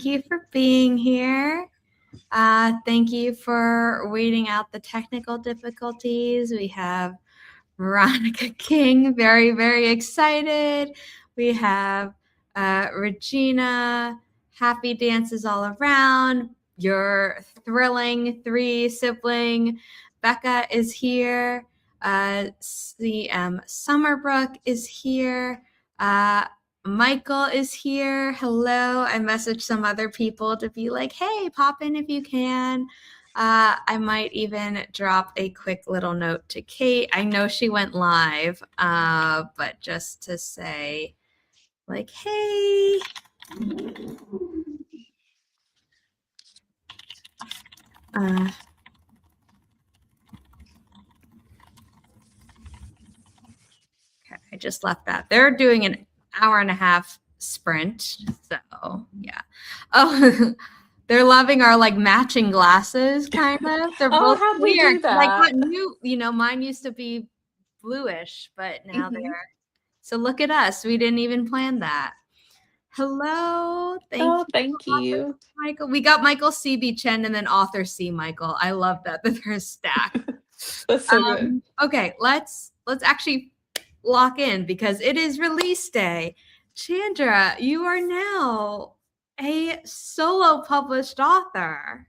Thank you for being here. Thank you for waiting out the technical difficulties. We have Veronica King, very, very excited. We have Regina, happy dances all around. Your thrilling 3-sibling Becca is here. Summerbrook is here. Michael is here. Hello. I messaged some other people to be like, hey, pop in if you can. I might even drop a quick little note to Kate. I know she went live, but just to say, like, hey. Okay, I just left that. They're doing an hour-and-a-half sprint, so yeah. Oh. They're loving our like matching glasses, kind of. They're both how'd weird. we do that? Like what new, mine used to be bluish, but now they're. So look at us. We didn't even plan that. Hello. Thank you. Michael. We got Michael CB Chen and then author C Michael. I love that they're stacked. That's so good. Okay, let's actually lock in because it is release day. Chandra, you are now a solo published author.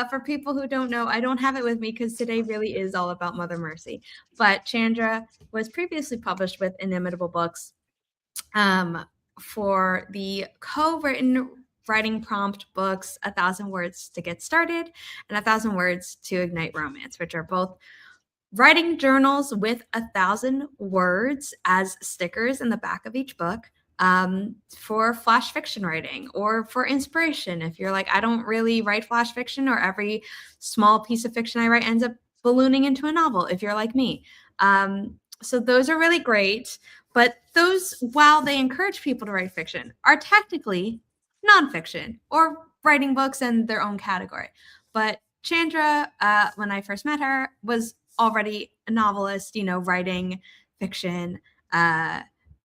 For people who don't know, I don't have it with me because today really is all about Mother Mercy. But Chandra was previously published with Inimitable Books for the co-written writing prompt books, 1,000 Words to Get Started and 1,000 Words to Ignite Romance, which are both writing journals with 1,000 words as stickers in the back of each book. For flash fiction writing or for inspiration. If you're like, I don't really write flash fiction or every small piece of fiction I write ends up ballooning into a novel, if you're like me. So those are really great. But those, while they encourage people to write fiction, are technically nonfiction or writing books in their own category. But Chandra, when I first met her, was already a novelist, writing fiction,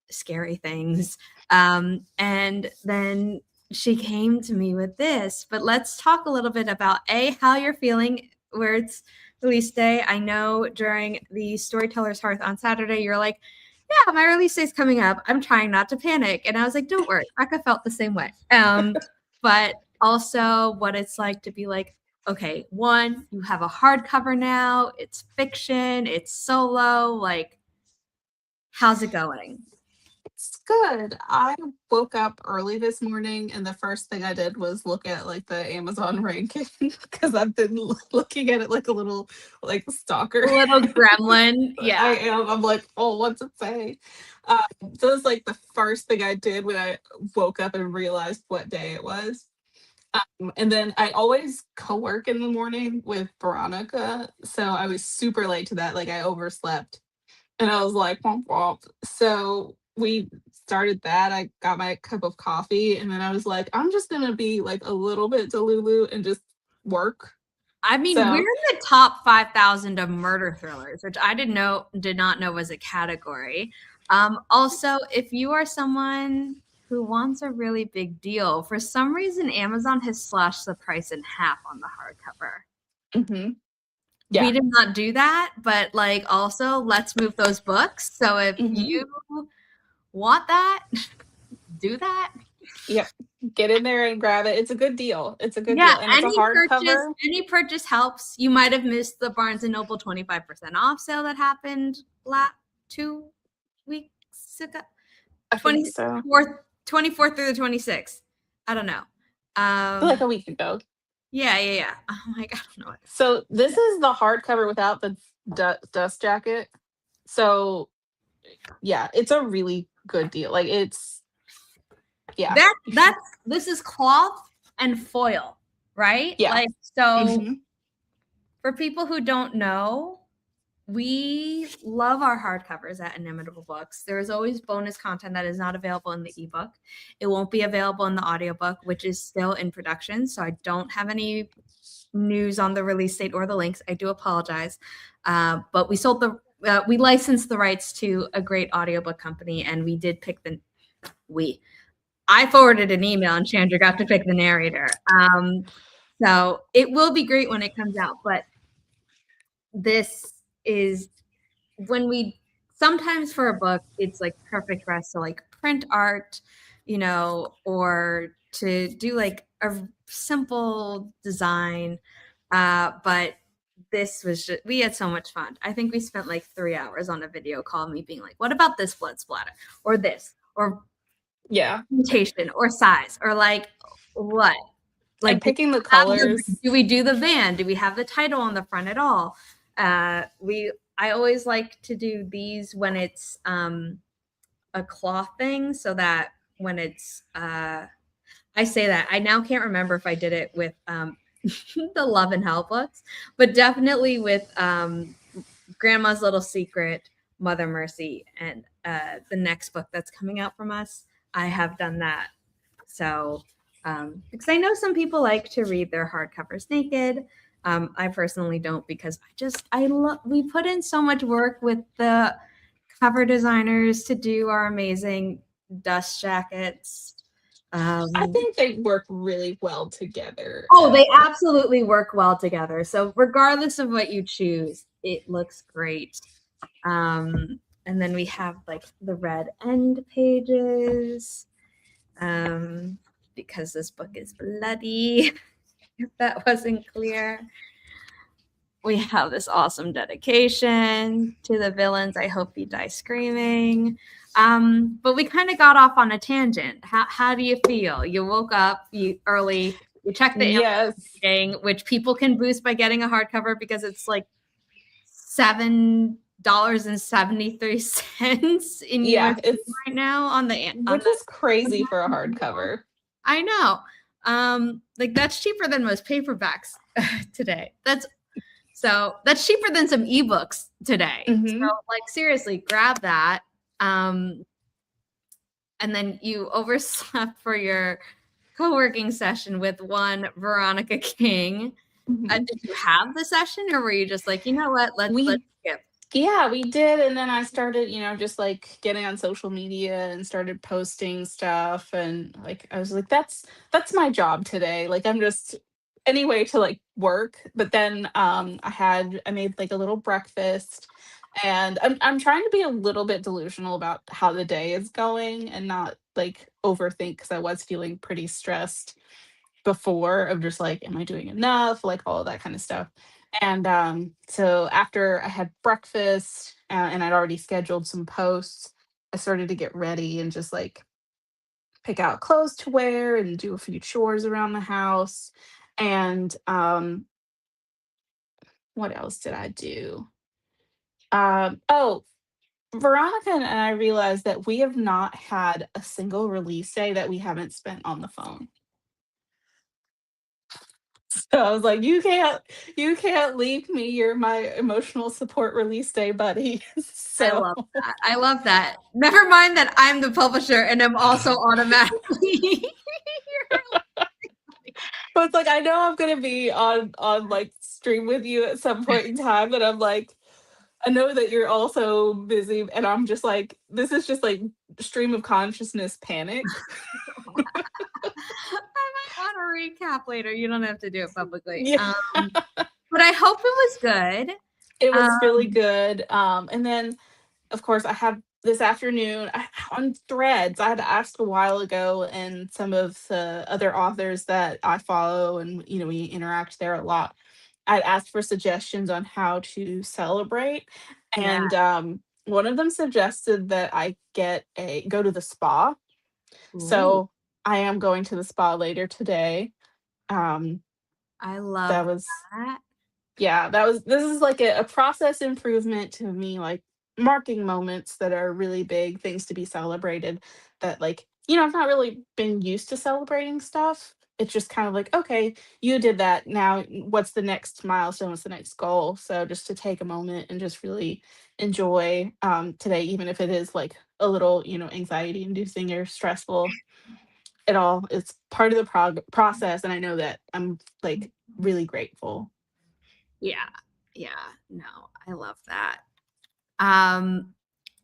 scary things. And then she came to me with this. But let's talk a little bit about how you're feeling where it's release day. I know during the Storyteller's Hearth on Saturday, you're like, yeah, my release day's coming up. I'm trying not to panic. And I was like, don't worry. Becca felt the same way. But also what it's like to be like, okay, one, you have a hardcover now. It's fiction. It's solo. Like, how's it going? It's good. I woke up early this morning and the first thing I did was look at like the Amazon ranking because I've been looking at it like a little like stalker. A little gremlin. Yeah. I am. I'm like, oh, what's it say? So it's like the first thing I did when I woke up and realized what day it was. And then I always co-work in the morning with Veronica. So I was super late to that. Like I overslept. And I was like, womp womp. So we started that. I got my cup of coffee and then I was like, I'm just gonna be like a little bit delulu and just work. I mean, we're in the top 5,000 of murder thrillers, which I did not know was a category. Also, if you are someone who wants a really big deal, for some reason Amazon has slashed the price in half on the hardcover. Yeah. We did not do that, but like also let's move those books. So if you want that, do that. Yep. Get in there and grab it. It's a good deal. It's a good deal. And it's a hardcover. Any purchase helps. You might have missed the Barnes & Noble 25% off sale that happened 2 weeks ago. 24th through the 26th. I don't know. Like a week ago. Yeah. Oh my God, I don't know it. So this is the hardcover without the dust jacket. So yeah, it's a really good deal. Like it's, yeah. This is cloth and foil, right? Yeah. Like, so for people who don't know, we love our hardcovers at Inimitable Books. There is always bonus content that is not available in the ebook. It won't be available in the audiobook, which is still in production. So I don't have any news on the release date or the links. I do apologize. But we licensed the rights to a great audiobook company and we did pick I forwarded an email and Chandra got to pick the narrator. So it will be great when it comes out. But this is when we sometimes for a book, it's like perfect for us to like print art, or to do like a simple design. But this was just, we had so much fun. I think we spent like 3 hours on a video call, me being like, what about this blood splatter or this or Yeah. presentation or size or like what? Like and picking the colors. Do we do the van? Do we have the title on the front at all? I always like to do these when it's a cloth thing, so that when it's I say that I now can't remember if I did it with the Love and Hell books, but definitely with Grandma's Little Secret, Mother Mercy, and the next book that's coming out from us. I have done that. So, because I know some people like to read their hardcovers naked. I personally don't, because we put in so much work with the cover designers to do our amazing dust jackets. I think they work really well together. Oh, they absolutely work well together. So regardless of what you choose, it looks great. And then we have like the red end pages, because this book is bloody, if that wasn't clear. We have this awesome dedication to the villains. I hope you die screaming. But we kind of got off on a tangent. How do you feel? You woke up early. You checked the Yes. rating, which people can boost by getting a hardcover because it's like $7.73 in US right now on the which is crazy for a hardcover. I know. Like that's cheaper than most paperbacks today. That's cheaper than some ebooks today. Mm-hmm. So like seriously, grab that. And then you overslept for your co-working session with one Veronica King. Mm-hmm. Did you have the session, or were you just like, you know what, let's skip? Yeah, we did. And then I started, just like getting on social media and started posting stuff. And like, I was like, that's my job today. Like, I'm just any way to like work. But then I made like a little breakfast, and I'm trying to be a little bit delusional about how the day is going and not like overthink, because I was feeling pretty stressed before, of just like, am I doing enough? Like all of that kind of stuff. And so after I had breakfast, and I'd already scheduled some posts, I started to get ready and just like pick out clothes to wear and do a few chores around the house. And what else did I do? Oh, Veronica and I realized that we have not had a single release day that we haven't spent on the phone. So I was like, you can't leave me. You're my emotional support release day buddy. I So love that. I love that. Never mind that I'm the publisher and I'm also automatically. but it's like, I know I'm gonna be on like stream with you at some point in time, but I'm like, I know that you're also busy, and I'm just like, this is just like stream of consciousness panic. I might want to recap later. You don't have to do it publicly. Yeah. But I hope it was good. It was really good. And then, of course, I have this afternoon on Threads. I had asked a while ago, and some of the other authors that I follow, and we interact there a lot. I'd asked for suggestions on how to celebrate, and one of them suggested that I go to the spa. So I am going to the spa later today. I love that. Yeah, this is like a process improvement to me, like marking moments that are really big things to be celebrated, that like, I've not really been used to celebrating stuff. It's just kind of like, okay, you did that. Now what's the next milestone? What's the next goal? So just to take a moment and just really enjoy today, even if it is like a little, anxiety inducing or stressful, it's part of the process. And I know that I'm like really grateful. Yeah, no, I love that.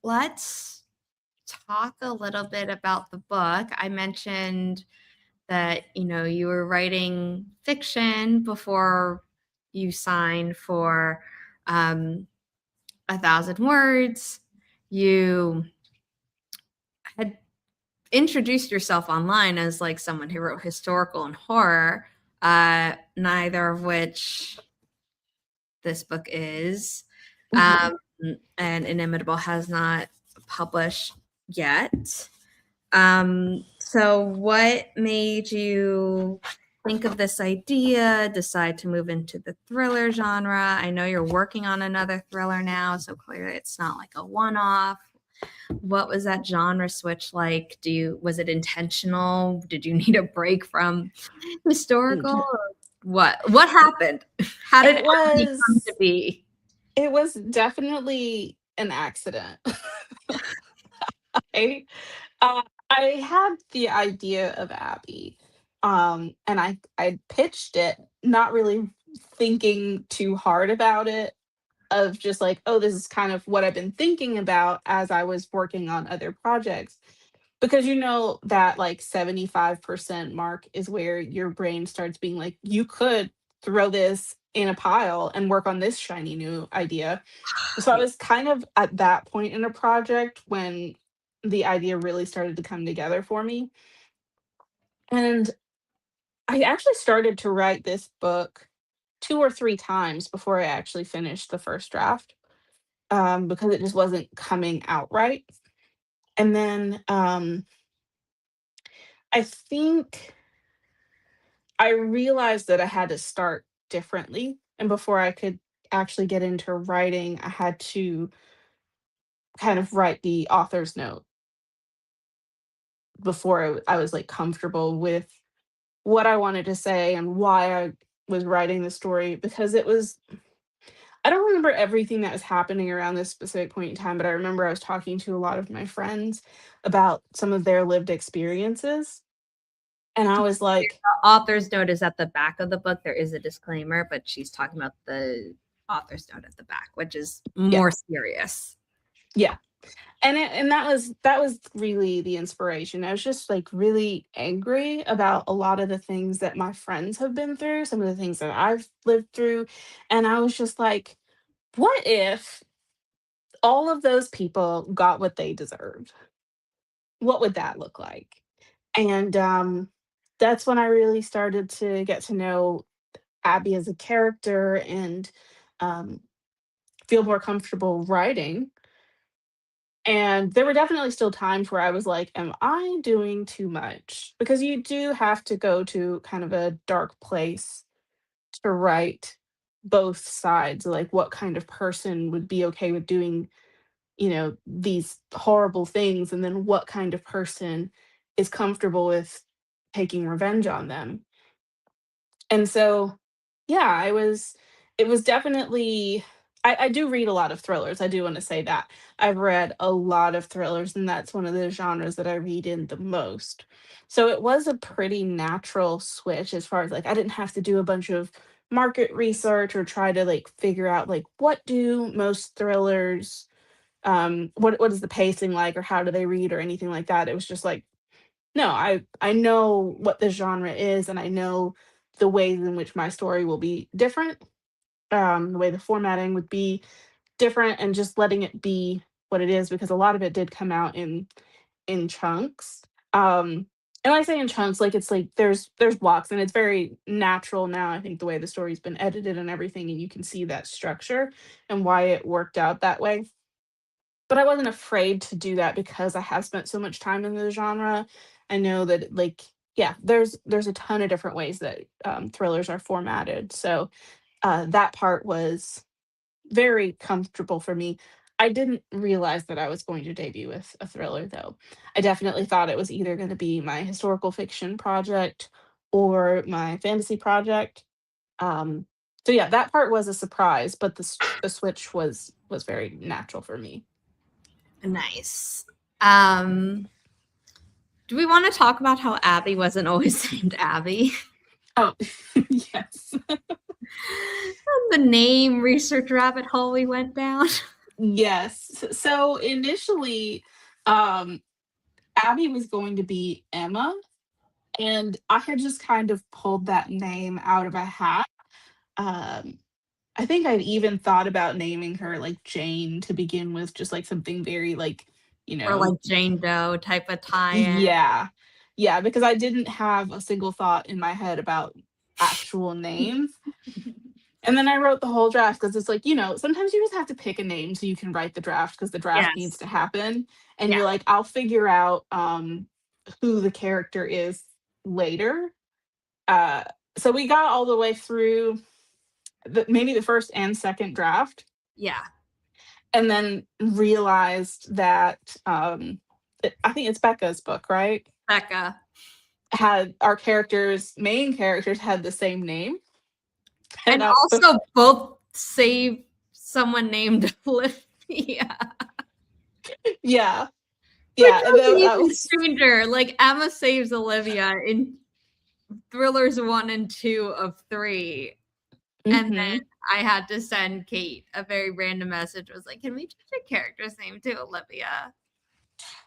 Let's talk a little bit about the book. I mentioned that, you were writing fiction before you signed for 1,000 words. You had introduced yourself online as like someone who wrote historical and horror, neither of which this book is. Mhm. And Inimitable has not published yet. So what made you think of this idea, decide to move into the thriller genre? I know you're working on another thriller now, so clearly it's not like a one-off. What was that genre switch like? Was it intentional? Did you need a break from historical? Or what happened? How did It Abby come to was be? it was definitely an accident. I, I had the idea of Abby, and I pitched it, not really thinking too hard about it, of just like, oh, this is kind of what I've been thinking about as I was working on other projects. Because that like 75% mark is where your brain starts being like, you could throw this in a pile and work on this shiny new idea. So I was kind of at that point in a project when the idea really started to come together for me. And I actually started to write this book 2 or 3 times before I actually finished the first draft, because it just wasn't coming out right. And then I think I realized that I had to start differently. And before I could actually get into writing, I had to kind of write the author's note before I was like comfortable with what I wanted to say and why I was writing the story, because I don't remember everything that was happening around this specific point in time, but I remember I was talking to a lot of my friends about some of their lived experiences. And I was like, The author's note is at the back of the book. There is a disclaimer, but she's talking about the author's note at the back, which is yeah, more serious. yeah. And that was really the inspiration. I was just like really angry about a lot of the things that my friends have been through, some of the things that I've lived through. And I was just like, what if all of those people got what they deserved? What would that look like? And that's when I really started to get to know Abby as a character and um, feel more comfortable writing. And there were definitely still times where I was like, am I doing too much? Because you do have to go to kind of a dark place to write both sides. Like, what kind of person would be okay with doing, these horrible things? And then what kind of person is comfortable with taking revenge on them? And so, yeah, it was definitely I do read a lot of thrillers, I do wanna say that. I've read a lot of thrillers, and that's one of the genres that I read in the most. So it was a pretty natural switch as far as, like, I didn't have to do a bunch of market research or try to, like, figure out, like, what do most thrillers, what is the pacing like, or how do they read, or anything like that. It was just like, no, I know what the genre is, and I know the ways in which my story will be different, the way the formatting would be different, and just letting it be what it is, because a lot of it did come out in chunks. And when I say in chunks, like, it's like there's blocks, and it's very natural now, I think, the way the story's been edited and everything, and you can see that structure and why it worked out that way. But I wasn't afraid to do that because I have spent so much time in the genre. I know that, like, yeah, there's a ton of different ways that thrillers are formatted. So that part was very comfortable for me. I didn't realize that I was going to debut with a thriller, though. I definitely thought it was either going to be my historical fiction project or my fantasy project. Um, so yeah, that part was a surprise, but the switch was very natural for me. Nice. Um, do we want to talk about how Abby wasn't always named Abby? Oh, yes. The name research rabbit hole we went down. Yes. So initially, Um, Abby was going to be Emma, and I had just kind of pulled that name out of a hat. Um, I think I'd even thought about naming her like Jane to begin with, just like something very like, you Or know, like Jane Doe type of tie-in. yeah. Yeah, because I didn't have a single thought in my head about actual names. And then I wrote the whole draft because it's like, sometimes you just have to pick a name so you can write the draft because the draft needs Yes. to happen. And Yeah. you're like, I'll figure out who the character is later. Uh, so we got all the way through maybe the first and second draft, Yeah. and then realized that I think it's Becca's book, right? Becca. Had our main characters had the same name. And And also both save someone named Olivia. yeah, Which yeah, and was then I even was, stranger. Like Emma saves Olivia in thrillers 1 and 2 of 3. And then mhm. I had to send Kate a very random message. It was like, can we change your character's name to Olivia?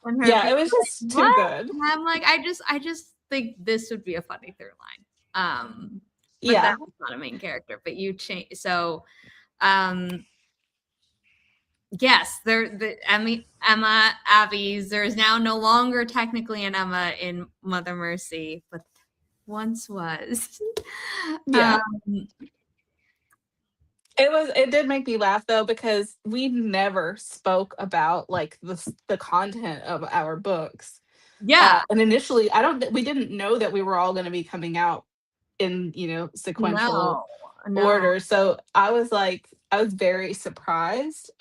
And her Yeah, being it was like, just too what? good. And I'm like, I just think this would be a funny through line. But Yeah, that's not a main character. But you change um yes, Emma Abby's. There is now no longer technically an Emma in Mother Mercy, but once was. yeah. um It did make me laugh though because we never spoke about like the content of our books. yeah, And initially, I don't we didn't know that we were all going to be coming out in, sequential no, no. order. So I was very surprised.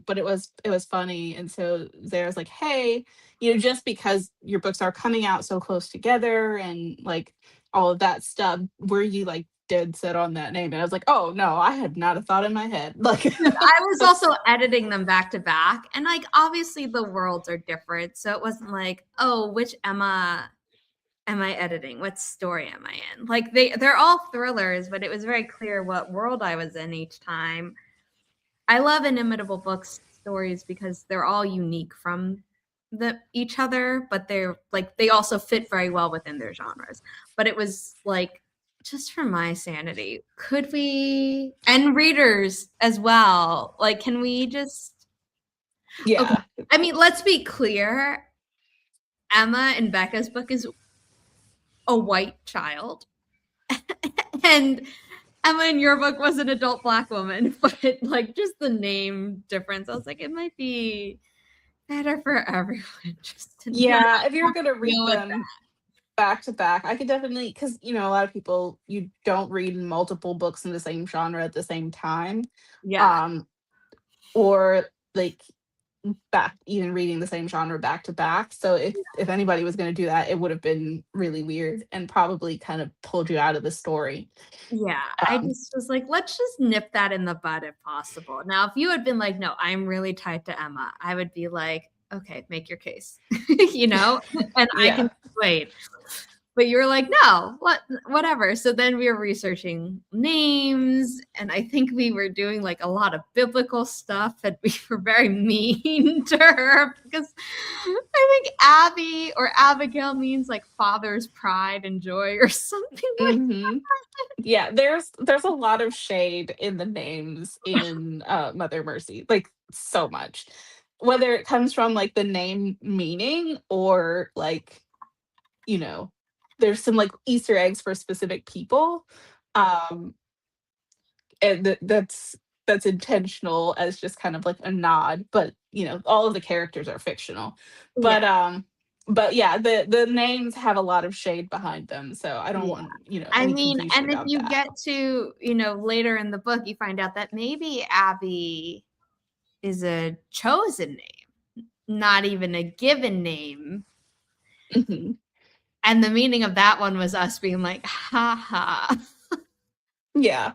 But it was funny. And so there's like, hey, just because your books are coming out so close together and like all of that stuff, were you like dead set on that name? And I was like, oh no, I had not a thought in my head. Like, I was also editing them back to back, and like obviously the worlds are different, so it wasn't like, oh, which Emma am I editing? What story am I in? Like they're all thrillers, but it was very clear what world I was in each time. I love inimitable books stories because they're all unique from each other, but they're like they also fit very well within their genres. But it was like just for my sanity, could we and readers as well? Like, can we just okay? yeah. I mean, let's be clear. Emma in Becca's book is a white child, and Emma in your book was an adult black woman. But like, just the name difference, I was like, it might be better for everyone just to not Yeah, if you're have gonna to deal read with them back to back, I could definitely, because a lot of people, you don't read multiple books in the same genre at the same time. yeah, Um, or like back even reading the same genre back to back. So if anybody was going to do that, it would have been really weird and probably kind of pulled you out of the story. yeah. I Um, just was like, let's just nip that in the bud if possible. Now, if you had been like, no, I'm really tied to Emma, I would be like, okay, make your case, and I can yeah. wait. But you were like, no, whatever. So then we were researching names, and I think we were doing like a lot of biblical stuff, and we were very mean to her because I think Abby or Abigail means like father's pride and joy or something like Hmm. Yeah, there's a lot of shade in the names in Mother Mercy, like so much. Whether it comes from like the name meaning or like, you know, there's some like Easter eggs for specific people. Um, and that's intentional as just kind of like a nod, but all of the characters are fictional. yeah. But yeah, the names have a lot of shade behind them, so I don't Yeah. want I any mean, confusion and if about you that. get to, later in the book, you find out that maybe Abby is a chosen name, not even a given name. Mhm. And the meaning of that one was us being like, ha ha. Yeah,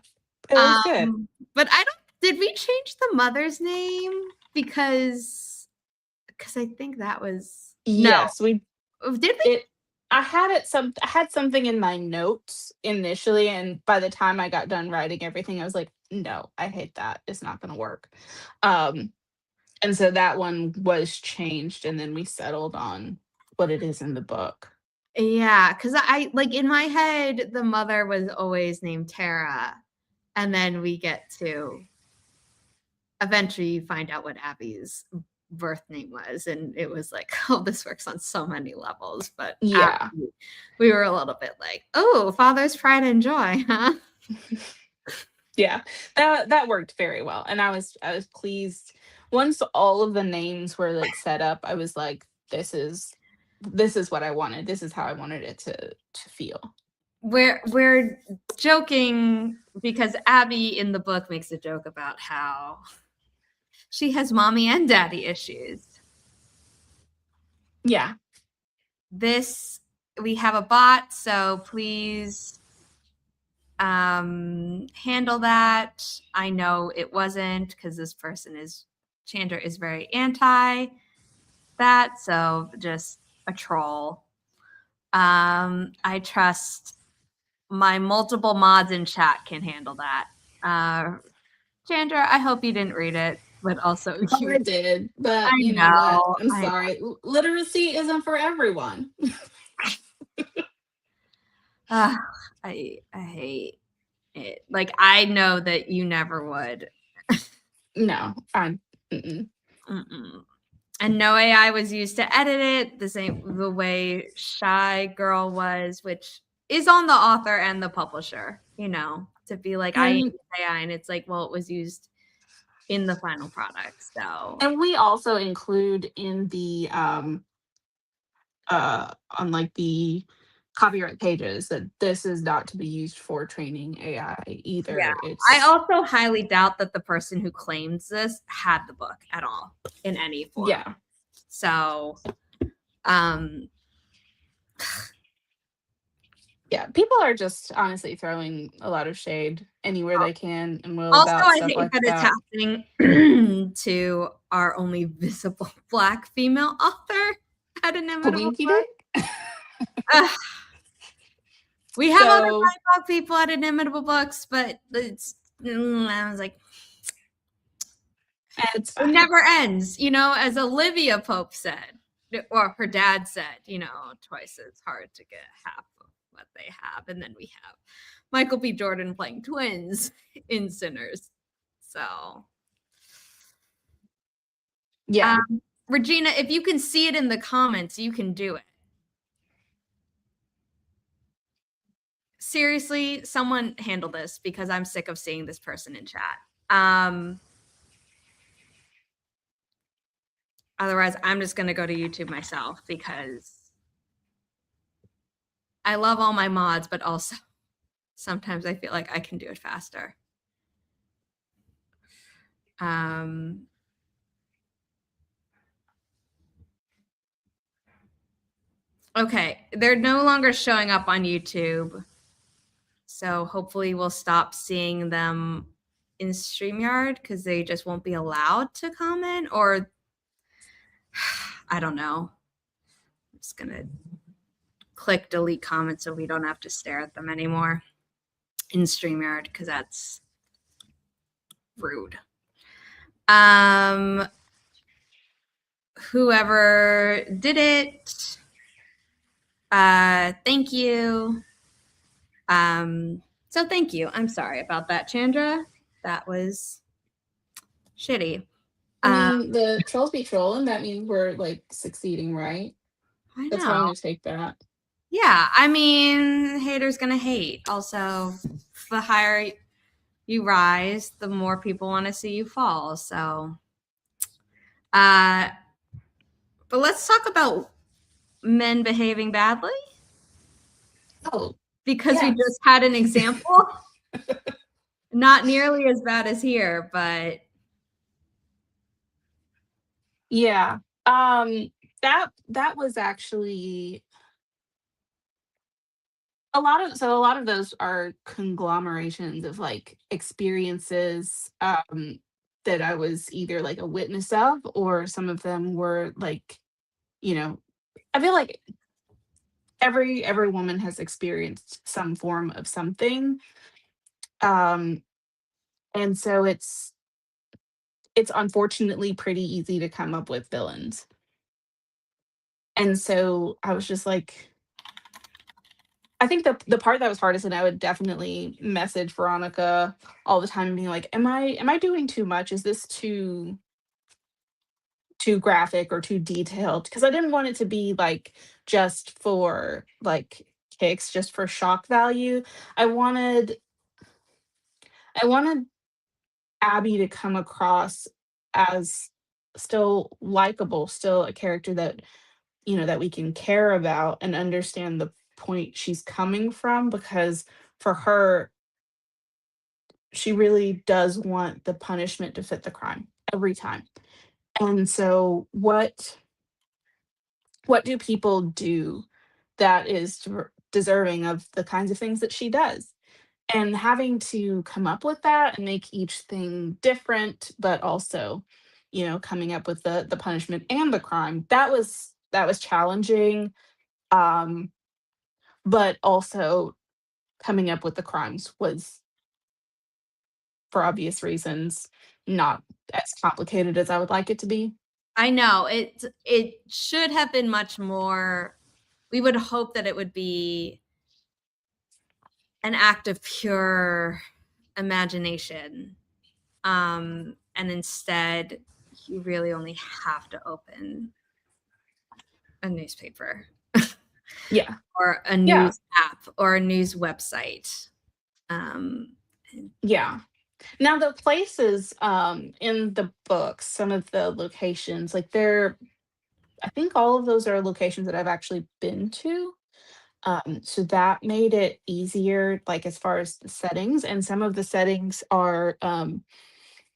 it was good. But I don't did we change the mother's name? Because I think that was no. Yes, we Did we? it I had something in my notes initially, and by the time I got done writing everything, I was like, no, I hate that. It's not gonna work. Um And so that one was changed, and then we settled on what it is in the book. Yeah, because I like in my head, the mother was always named Tara, and then we get to eventually you find out what Abby's birth name was, and it was like, oh, this works on so many levels. But Yeah. Abby, we were a little bit like, oh, father's pride and joy, huh? Yeah. That worked very well. And I was pleased. Once all of the names were like set up, I was like, this is what I wanted. This is how I wanted it to feel. We're joking because Abby in the book makes a joke about how she has mommy and daddy issues. Yeah. This we have a bot, so please handle that. I know it wasn't because this person is Chandra is very anti that, so just a troll. I trust my multiple mods in chat can handle that. Chandra, I hope you didn't read it, but also Oh, I you. did. But I you know what? know, I'm I know. sorry. Literacy isn't for everyone. Uh, I hate it. Like I know that you never would. No. I mm-mm. Mm-mm. And no AI was used to edit it the way Shy Girl was, which is on the author and the publisher, to be like, I use and AI, and it's like, well, it was used in the final product. So and we also include in the on like the copyright pages that this is not to be used for training AI yeah. either. I It's also highly doubt that the person who claims this had the book at all in any form. yeah. So um Yeah, people are just honestly throwing a lot of shade anywhere they can and will also, about I stuff hate like that it's that. happening to our only visible Black female author at Inimitable Winky Book. Dink. Ugh. We have other So BIPOC people at Inimitable Books, but I was like, it's it fine. never ends. As Olivia Pope said, or her dad said, twice as hard to get half of what they have. And then we have Michael B. Jordan playing twins in Sinners. So Yeah. Regina, if you can see it in the comments, you can do it. Seriously, someone handle this because I'm sick of seeing this person in chat. Otherwise, I'm just going to go to YouTube myself because I love all my mods, but also sometimes I feel like I can do it faster. Okay, they're no longer showing up on YouTube. So hopefully we'll stop seeing them in StreamYard because they just won't be allowed to comment, or I don't know. I'm just going to click delete comments so we don't have to stare at them anymore in StreamYard because that's rude. Whoever did it, thank you. So thank you. I'm sorry about that, Chandra. That was shitty. I mean, the trolls be trolling. That means we're like succeeding, right? I That's how I'm know. gonna take that. Yeah, I mean, haters gonna hate. Also, the higher you rise, the more people want to see you fall. So, but let's talk about men behaving badly Oh, because we yes. just had an example. Not nearly as bad as here, but Yeah. That was actually a lot of those are conglomerations of like experiences that I was either like a witness of, or some of them were like, you know, I feel like every woman has experienced some form of something. Um and so it's unfortunately pretty easy to come up with villains. And so I was just like, I think the part that was hardest, and I would definitely message Veronica all the time being like, am I doing too much? Is this too graphic or too detailed? Because I didn't want it to be like just for like kicks, just for shock value. I wanted I wanted Abby to come across as still likable, still a character that, that we can care about and understand the point she's coming from, because for her, she really does want the punishment to fit the crime every time. And so what do people do that is deserving of the kinds of things that she does? And having to come up with that and make each thing different, but also, coming up with the punishment and the crime, that was challenging. Um, but also coming up with the crimes was, for obvious reasons, not as complicated as I would like it to be. I know it should have been much more. We would hope that it would be an act of pure imagination. And instead, you really only have to open a newspaper Yeah. or a Yeah. news app or a news website. Um, Yeah. Now the places in the book, some of the locations, like I think all of those are locations that I've actually been to. So that made it easier, like as far as the settings, and some of the settings are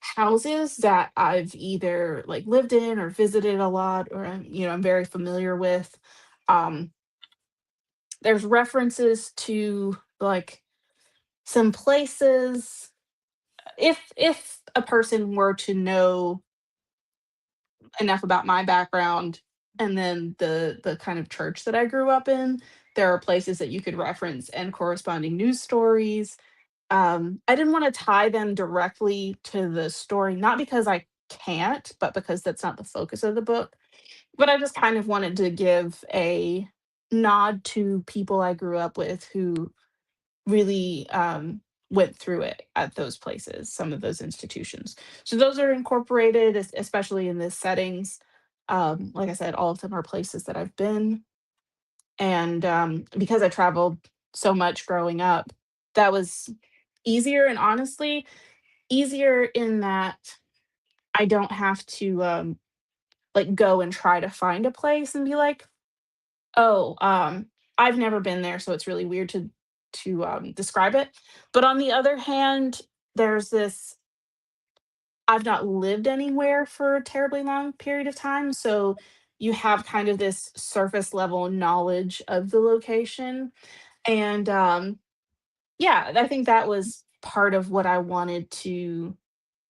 houses that I've either like lived in or visited a lot, or I'm very familiar with. Um, there's references to like some places. If a person were to know enough about my background and then the kind of church that I grew up in, there are places that you could reference and corresponding news stories. I didn't want to tie them directly to the story, not because I can't, but because that's not the focus of the book. But I just kind of wanted to give a nod to people I grew up with who really went through it at those places, some of those institutions. So those are incorporated, especially in this settings. Like I said, all of them are places that I've been. And because I traveled so much growing up, that was easier, and honestly, easier in that I don't have to like go and try to find a place and be like, oh, I've never been there, so it's really weird to describe it. But on the other hand, there's this, I've not lived anywhere for a terribly long period of time, so you have kind of this surface level knowledge of the location. And yeah, I think that was part of what I wanted to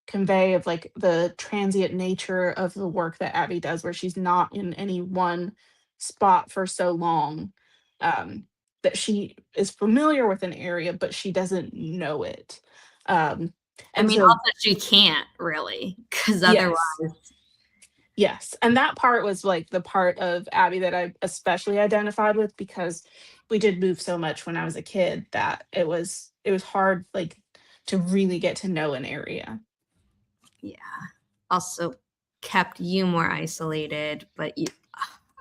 convey, of like the transient nature of the work that Abby does, where she's not in any one spot for so long, um, that she is familiar with an area, but she doesn't know it. Um, I and mean, so, also she can't really, because otherwise, yes, yes. And that part was like the part of Abby that I especially identified with, because we did move so much when I was a kid that it was hard, like, to really get to know an area. yeah, also kept you more isolated. But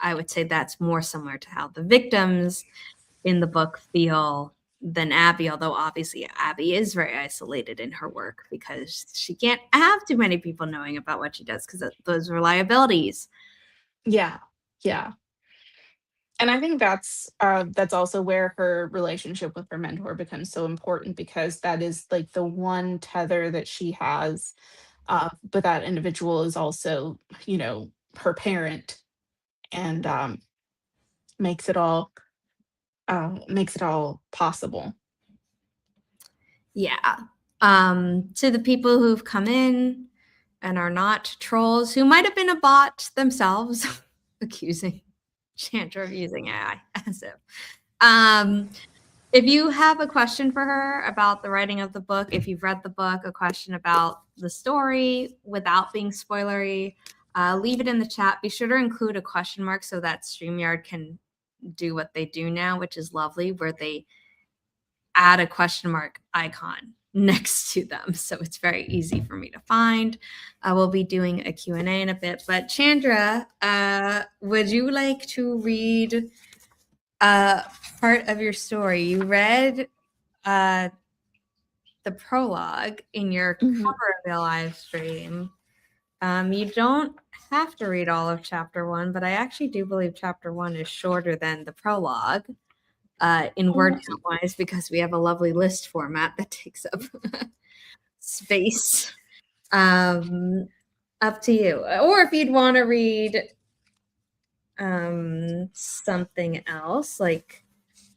I would say that's more similar to how the victims in the book feel than Abby, although obviously Abby is very isolated in her work because she can't have too many people knowing about what she does because those are liabilities. Yeah. Yeah. And I think that's also where her relationship with her mentor becomes so important, because that is like the one tether that she has. But that individual is also, her parent, and makes it all possible. Yeah. To the people who've come in and are not trolls, who might have been a bot themselves, accusing Chandra of using AI as if. Um, If you have a question for her about the writing of the book, if you've read the book, a question about the story without being spoilery, leave it in the chat. Be sure to include a question mark so that StreamYard can do what they do now, which is lovely, where they add a question mark icon next to them. So it's very easy for me to find. We'll be doing a Q&A in a bit. But Chandra, would you like to read part of your story? You read the prologue in your cover of the live stream. You don't have to read all of chapter 1, but I actually do believe chapter 1 is shorter than the prologue in word count wise, because we have a lovely list format that takes up space. Up to you. Or if you'd want to read something else, like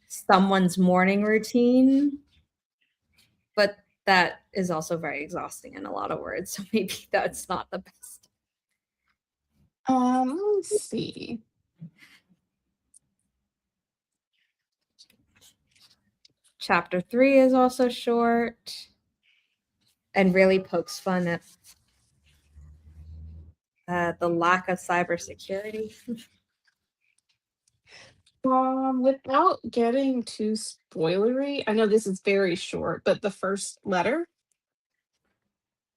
someone's morning routine, but that is also very exhausting in a lot of words, so maybe that's not the best. Let's see. Chapter 3 is also short and really pokes fun at the lack of cybersecurity. Without getting too spoilery, I know this is very short, but the first letter.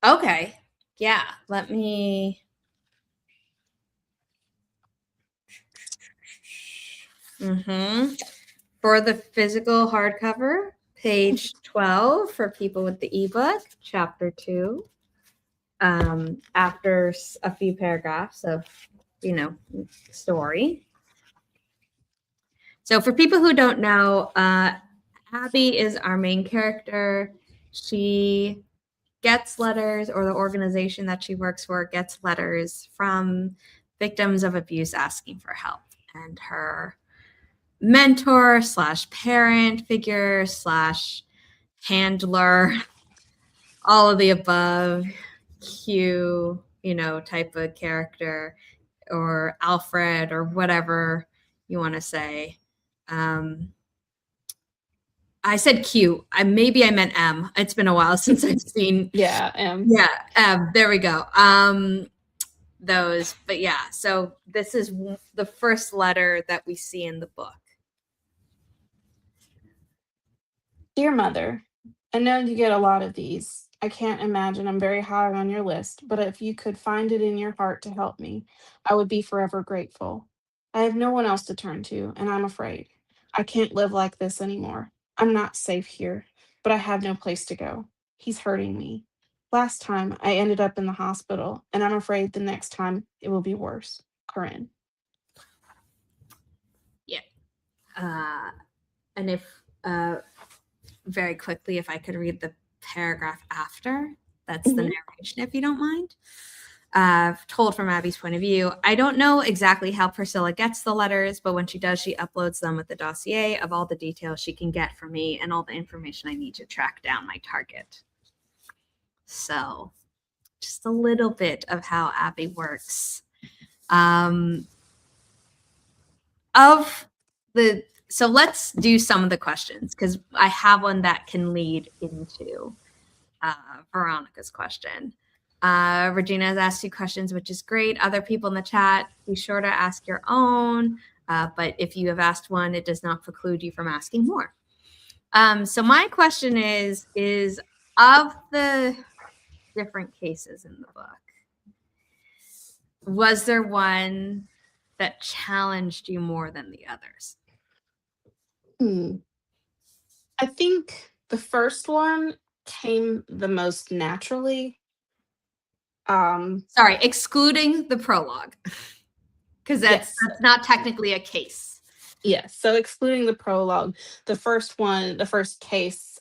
Okay. Yeah. Let me. For the physical hardcover, page 12 for people with the ebook, chapter 2. After a few paragraphs of, story. So for people who don't know, Abby is our main character. She gets letters, or the organization that she works for gets letters from victims of abuse asking for help. And her mentor / parent figure / handler, all of the above, Q, type of character, or Alfred, or whatever you want to say. I said Q. Maybe I meant M. It's been a while since I've seen. Yeah, M. Yeah, M. There we go. Those, but yeah. So this is the first letter that we see in the book. Dear Mother, I know you get a lot of these. I can't imagine I'm very high on your list, but if you could find it in your heart to help me, I would be forever grateful. I have no one else to turn to, and I'm afraid. I can't live like this anymore. I'm not safe here, but I have no place to go. He's hurting me. Last time I ended up in the hospital, and I'm afraid the next time it will be worse. Corinne. Yeah. And if very quickly, if I could read the paragraph after, that's the narration, if you don't mind. Told from Abby's point of view. I don't know exactly how Priscilla gets the letters, but when she does, she uploads them with the dossier of all the details she can get from me and all the information I need to track down my target. So just a little bit of how Abby works. So let's do some of the questions, because I have one that can lead into Veronica's question. Regina has asked 2 questions, which is great. Other people in the chat, be sure to ask your own. But if you have asked one, it does not preclude you from asking more. So my question is of the different cases in the book, was there one that challenged you more than the others? I think the first one came the most naturally. Sorry, excluding the prologue, because that's not technically a case. Yes. So excluding the prologue, the first case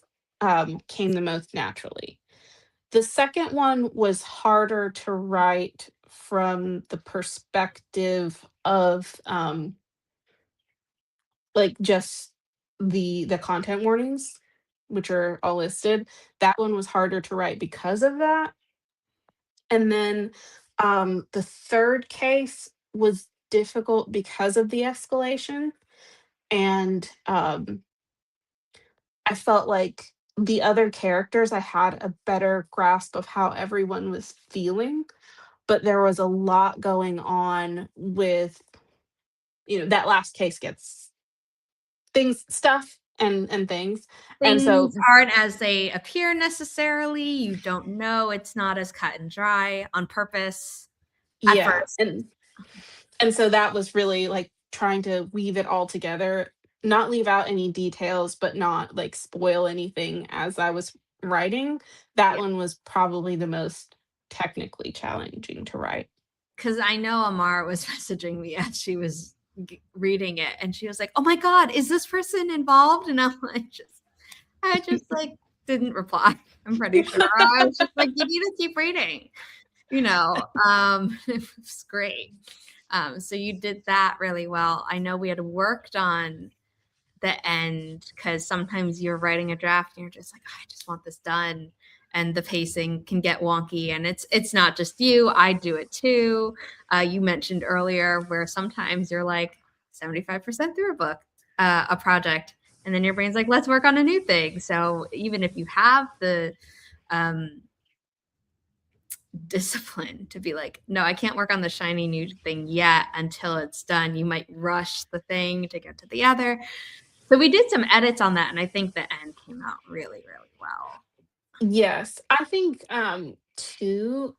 came the most naturally. The second one was harder to write from the perspective of like just the content warnings, which are all listed. That one was harder to write because of that. And then the third case was difficult because of the escalation. And I felt like the other characters, I had a better grasp of how everyone was feeling, but there was a lot going on with, that last case gets things stuff and things. And so Things aren't as they appear necessarily. You don't know. It's not as cut and dry on purpose at yeah, first. and so that was really like trying to weave it all together, not leave out any details, but not like spoil anything as I was writing. That Yeah. one was probably the most technically challenging to write. Because I know Amara was messaging me as she was reading it, and she was like, "Oh my god, is this person involved?" And I just like didn't reply. I'm pretty sure I was just like, "You need to keep reading," it was great. So you did that really well. I know we had worked on the end because sometimes you're writing a draft and you're just like, oh, I just want this done, and the pacing can get wonky, and it's not just you. I do it too. You mentioned earlier where sometimes you're like 75% through a book, a project, and then your brain's like, let's work on a new thing. So even if you have the um, discipline to be like, no, I can't work on the shiny new thing yet until it's done. You might rush the thing to get to the other. So we did some edits on that, and I think the end came out really, really well. Yes, I think too.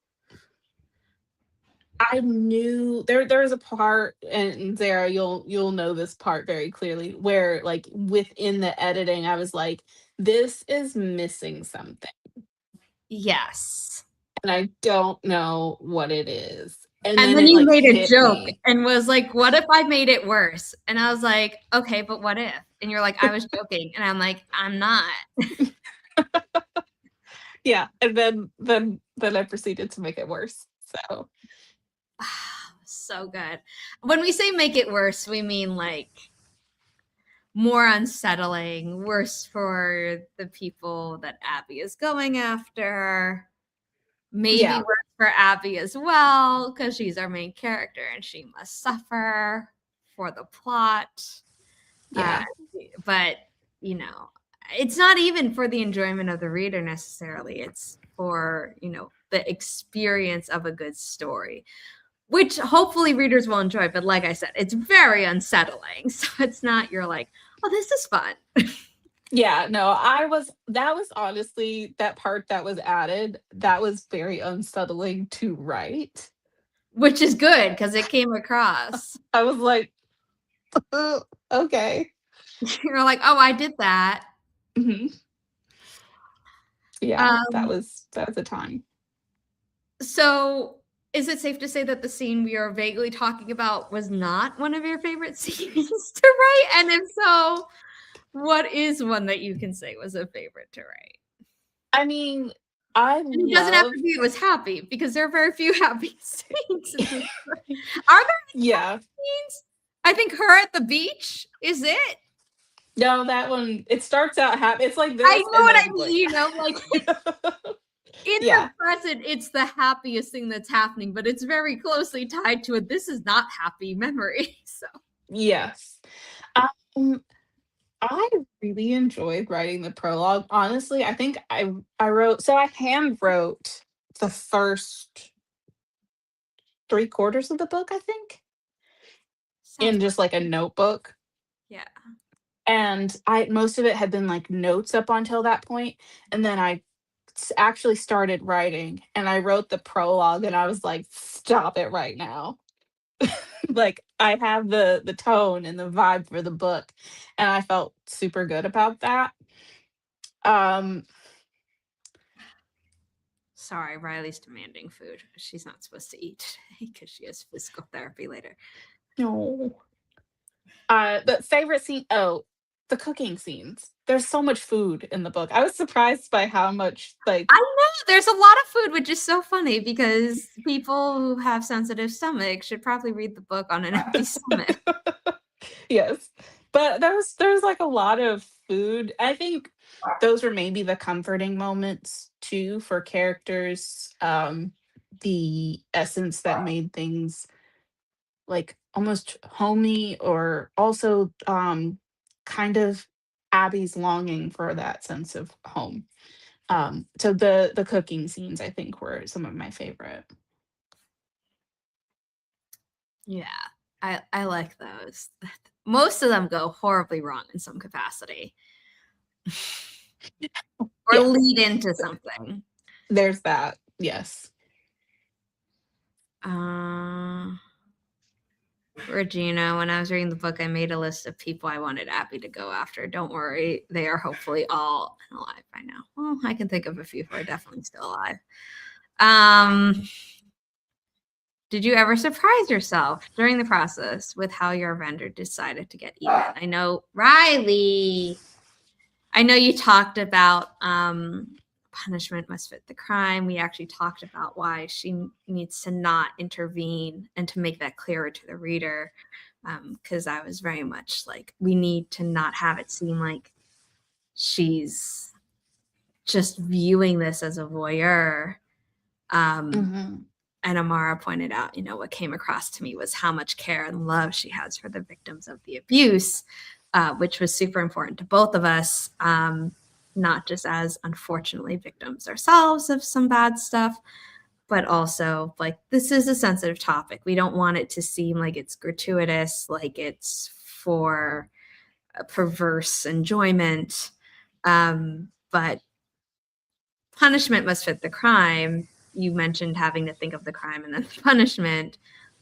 I knew there was a part, and Zara, you'll know this part very clearly, where like within the editing, I was like, this is missing something, Yes. and I don't know what it is. And And then then it you like made a hit joke me. and was like, what if I made it worse? And I was like, okay, but what if? And you're like, I was joking. And I'm like, I'm not. Yeah, and then I proceeded to make it worse. So So good. When we say make it worse, we mean like more unsettling, worse for the people that Abby is going after. Maybe yeah, works for Abby as well because she's our main character and she must suffer for the plot. Uh, yeah, but it's not even for the enjoyment of the reader necessarily. It's for the experience of a good story, which hopefully readers will enjoy. But like I said, it's very unsettling. So it's not you're like, oh, this is fun. yeah. No, that was honestly that part that was added. That was very unsettling to write. Which is good because it came across. I was like, okay. You're like, oh, I did that. Mhm. Yeah, Um, that was a time. So, is it safe to say that the scene we are vaguely talking about was not one of your favorite scenes to write? And if so, what is one that you can say was a favorite to write? I mean, I And it doesn't have love to be it was happy because there are very few happy scenes in this story. Are there yeah. scenes? I think her at the beach is it. No, that one it starts out happy. It's like I this know and what I then mean, like like in the yeah. present, it's the happiest thing that's happening, but it's very closely tied to it. This is not happy memory. So Yes. Um, I really enjoyed writing the prologue. Honestly, I think I wrote so I hand wrote the first 3/4 of the book, I think, sounds in about just like a notebook. yeah. And I most of it had been like notes up until that point, and then I actually started writing, and I wrote the prologue, and I was like, "Stop it right now." Like, I have the tone and the vibe for the book, and I felt super good about that. Um, Sorry, Riley's demanding food. She's not supposed to eat today because she has physical therapy later. no. But favorite scene the cooking scenes. There's so much food in the book. I was surprised by how much, I like know there's a lot of food, which is so funny because people who have sensitive stomachs should probably read the book on an empty stomach. yes. But there's, like, a lot of food. I think those were maybe the comforting moments too for characters, the essence that made things, like, almost homey or also, kind of Abby's longing for that sense of home. So the cooking scenes, I think, were some of my favorite. Yeah, I like those. Most of them go horribly wrong in some capacity or Yeah, lead into something. there's that. Yes. Uh, Regina, when I was reading the book, I made a list of people I wanted Abby to go after. Don't worry, they are hopefully all alive by now. Well, I can think of a few who are definitely still alive. Did you ever surprise yourself during the process with how your vendor decided to get even? I know, Riley, I know you talked about punishment must fit the crime. We actually talked about why she needs to not intervene and to make that clearer to the reader. Because I was very much like, we need to not have it seem like she's just viewing this as a voyeur. Hmm. And Amara pointed out, what came across to me was how much care and love she has for the victims of the abuse, which was super important to both of us, not just as unfortunately victims ourselves of some bad stuff, but also like this is a sensitive topic. We don't want it to seem like it's gratuitous, like it's for a perverse enjoyment. But punishment must fit the crime. You mentioned having to think of the crime and then the punishment,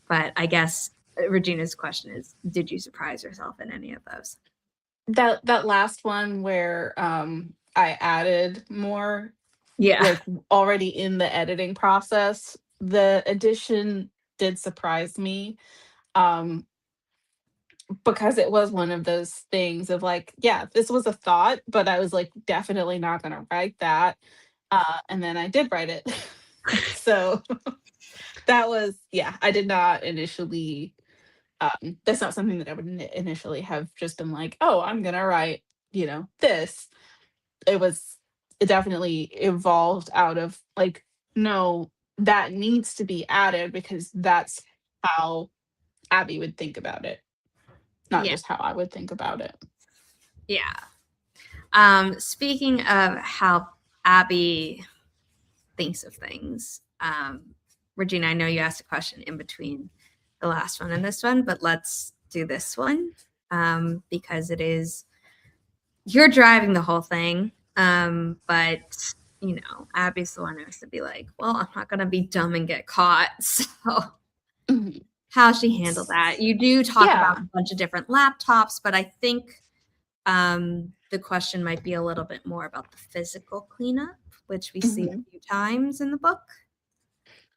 but I guess Regina's question is, did you surprise yourself in any of those? That last one where I added more, Yeah. like already in the editing process, the addition did surprise me. Um, because it was one of those things of like, yeah, this was a thought, but I was like, definitely not gonna write that. And then I did write it. So that was, yeah, I did not initially, that's not something that I would initially have just been like, oh, I'm gonna write, this. It was, it definitely evolved out of like, no, that needs to be added because that's how Abby would think about it, not Yeah. just how I would think about it. Yeah. Speaking of how Abby thinks of things, Regina, I know you asked a question in between the last one and this one, but let's do this one because it is you're driving the whole thing. But Abby's the one who has to be like, well, I'm not gonna be dumb and get caught. So Mhm. how she handled that. You do talk about Yeah. a bunch of different laptops, but I think the question might be a little bit more about the physical cleanup, which we see Mhm. a few times in the book.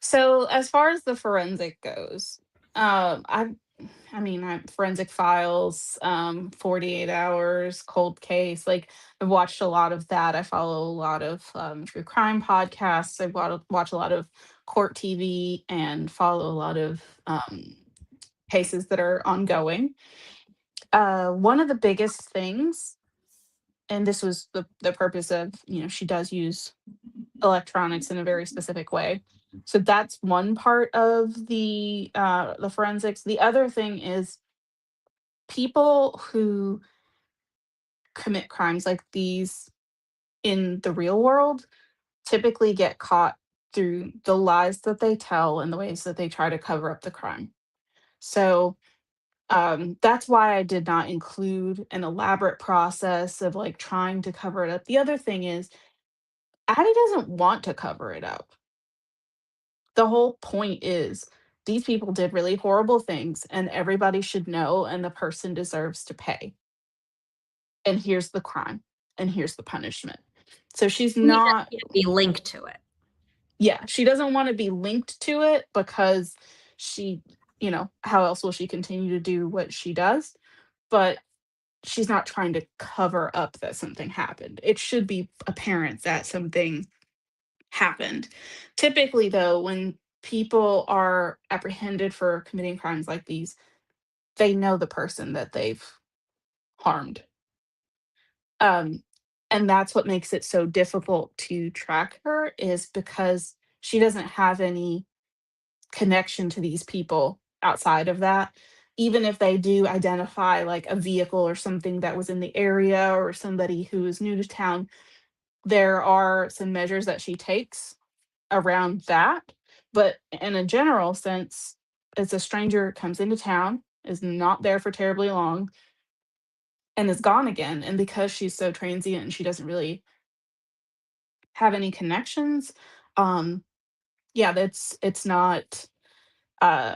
So as far as the forensic goes, I mean, forensic files, 48 hours, cold case. Like I've watched a lot of that. I follow a lot of true crime podcasts. Watch a lot of court TV and follow a lot of cases that are ongoing. One of the biggest things, and this was the purpose of, she does use electronics in a very specific way. So that's one part of the forensics. The other thing is people who commit crimes like these in the real world typically get caught through the lies that they tell and the ways that they try to cover up the crime. So that's why I did not include an elaborate process of like trying to cover it up. The other thing is, Addie doesn't want to cover it up. The whole point is these people did really horrible things and everybody should know and the person deserves to pay. And here's the crime and here's the punishment. So she's You not, just can't be linked to it. yeah, she doesn't want to be linked to it because she, how else will she continue to do what she does? But she's not trying to cover up that something happened. It should be apparent that something happened. Typically, though, when people are apprehended for committing crimes like these, they know the person that they've harmed. Um, and that's what makes it so difficult to track her is because she doesn't have any connection to these people outside of that. even if they do identify like a vehicle or something that was in the area or somebody who is new to town, there are some measures that she takes around that. But in a general sense, it's a stranger comes into town, is not there for terribly long, and is gone again. And because she's so transient and she doesn't really have any connections, um, yeah, uh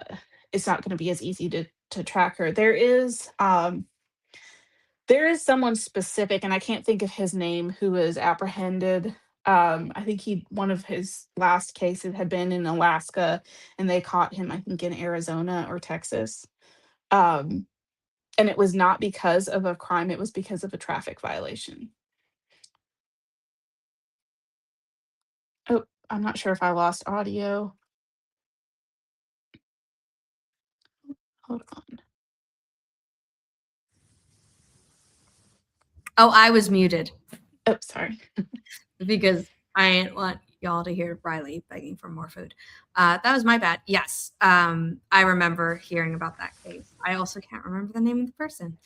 it's not going to be as easy to track her. There is someone specific, and I can't think of his name, who was apprehended. I think he one of his last cases had been in Alaska, and they caught him, I think, in Arizona or Texas. Um, and it was not because of a crime; it was because of a traffic violation. Oh, I'm not sure if I lost audio. Hold on. Oh, I was muted Oh, sorry. because I didn't want y'all to hear Riley begging for more food. That was my bad. Yes, I remember hearing about that case. I also can't remember the name of the person.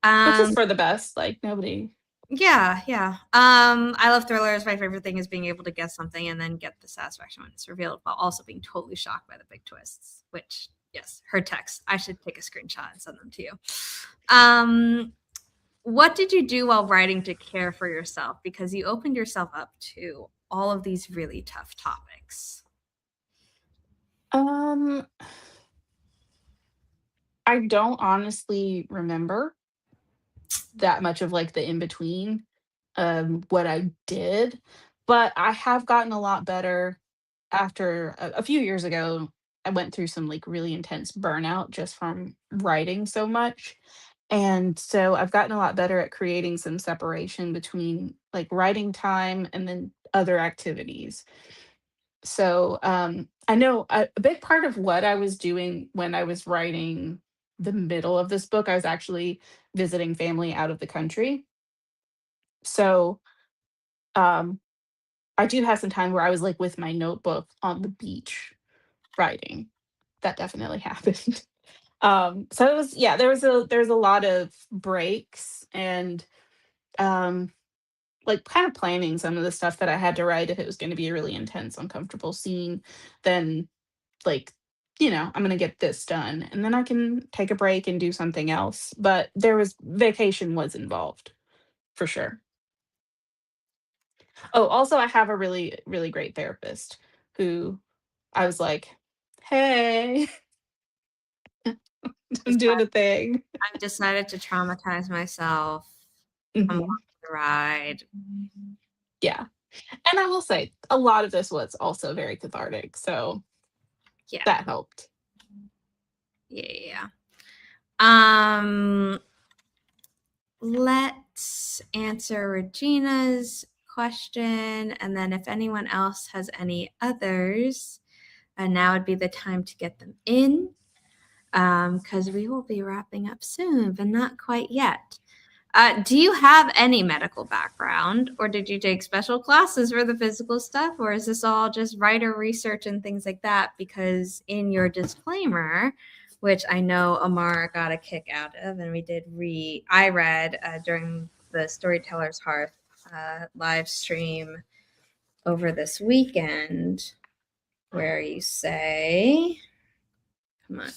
Which is Um, for the best. Like nobody. yeah, yeah. I love thrillers. My favorite thing is being able to guess something and then get the satisfaction when it's revealed, while also being totally shocked by the big twists. Which, yes, her text. I should take a screenshot and send them to you. Um, what did you do while writing to care for yourself? Because you opened yourself up to all of these really tough topics. Um, I don't honestly remember that much of like the in between what I did, but I have gotten a lot better after a few years ago. I went through some like really intense burnout just from writing so much. And so I've gotten a lot better at creating some separation between like writing time and then other activities. So I know a big part of what I was doing when I was writing the middle of this book, I was actually visiting family out of the country. So um, I do have some time where I was like with my notebook on the beach writing. That definitely happened. So it was, yeah, there's a lot of breaks and um like kind of planning some of the stuff that I had to write if it was going to be a really intense, uncomfortable scene, then like, I'm going to get this done and then I can take a break and do something else. But there was vacation was involved for sure. Oh, also I have a really, really great therapist who I was like, hey, I'm doing a thing. I've decided to traumatize myself. I'm along Hmm. the ride. Yeah. And I will say a lot of this was also very cathartic. So Yeah, that helped. yeah, yeah. Um, let's answer Regina's question, and then if anyone else has any others, now would be the time to get them in, because we will be wrapping up soon, but not quite yet. Do you have any medical background, or did you take special classes for the physical stuff, or is this all just writer research and things like that? Because in your disclaimer, which I know Amara got a kick out of, and I read during the Storyteller's Hearth live stream over this weekend, where you say, come on.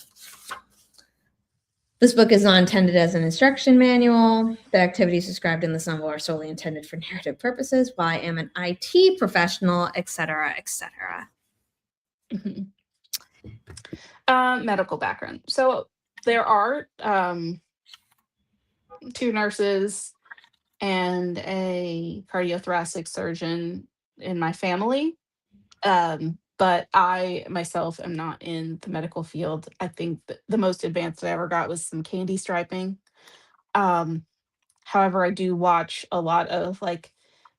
This book is not intended as an instruction manual. The activities described in this novel are solely intended for narrative purposes. While I am an IT professional, etc., etc. Mhm. Medical background. So there are two nurses and a cardiothoracic surgeon in my family. But I myself am not in the medical field. I think the most advanced I ever got was some candy striping. Um, However, I do watch a lot of like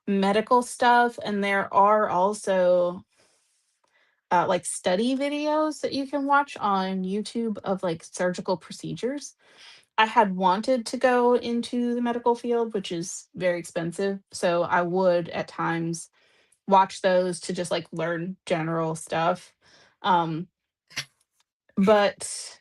medical stuff, and there are also like study videos that you can watch on YouTube of like surgical procedures. I had wanted to go into the medical field, which is very expensive. So I would at times watch those to just like learn general stuff. Um, but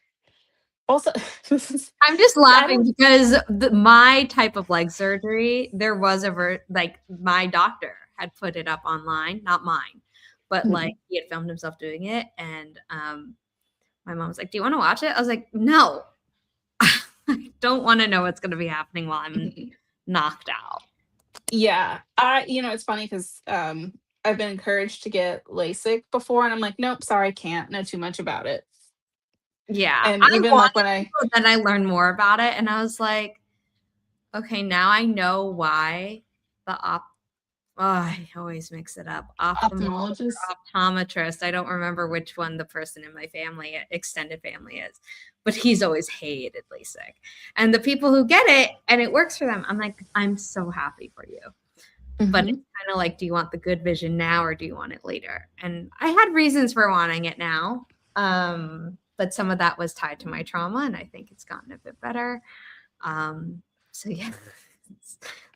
Also, this is I'm just I laughing don't. because my type of leg surgery, there was like my doctor had put it up online, not mine, but like Mhm. he had filmed himself doing it, and my mom was like, "Do you want to watch it?" I was like, "No, I don't want to know what's going to be happening while I'm Mhm. knocked out." Yeah, it's funny because I've been encouraged to get LASIK before, and I'm like, nope, sorry, can't know too much about it. Yeah, And I even like wanted when I, to, but then I learned more about it, and I was like, "Okay, now I know why the Oh, I always mix it up. Ophthalmologist ophthalmologist. or optometrist. I don't remember which one the person in my family, extended family, is, but he's always hated LASIK. And the people who get it and it works for them, I'm like, I'm so happy for you. But it's Hmm. kind of like, do you want the good vision now or do you want it later? And I had reasons for wanting it now. But some of that was tied to my trauma, and I think it's gotten a bit better. So yeah.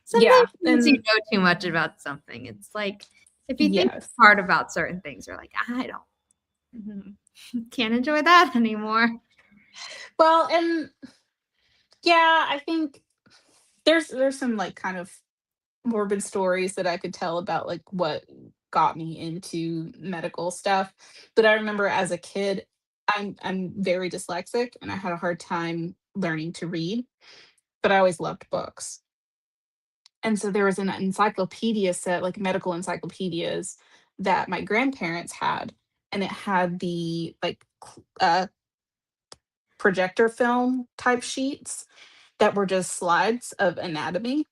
Sometimes Yeah, once you and know too much about something, it's like if you think yes, hard about certain things, you're like, I don't can't enjoy that anymore. well, and yeah, I think there's some like kind of morbid stories that I could tell about like what got me into medical stuff. But I remember as a kid, I'm very dyslexic and I had a hard time learning to read, but I always loved books. And so there was an encyclopedia set, like medical encyclopedias that my grandparents had, and it had the like projector film type sheets that were just slides of anatomy,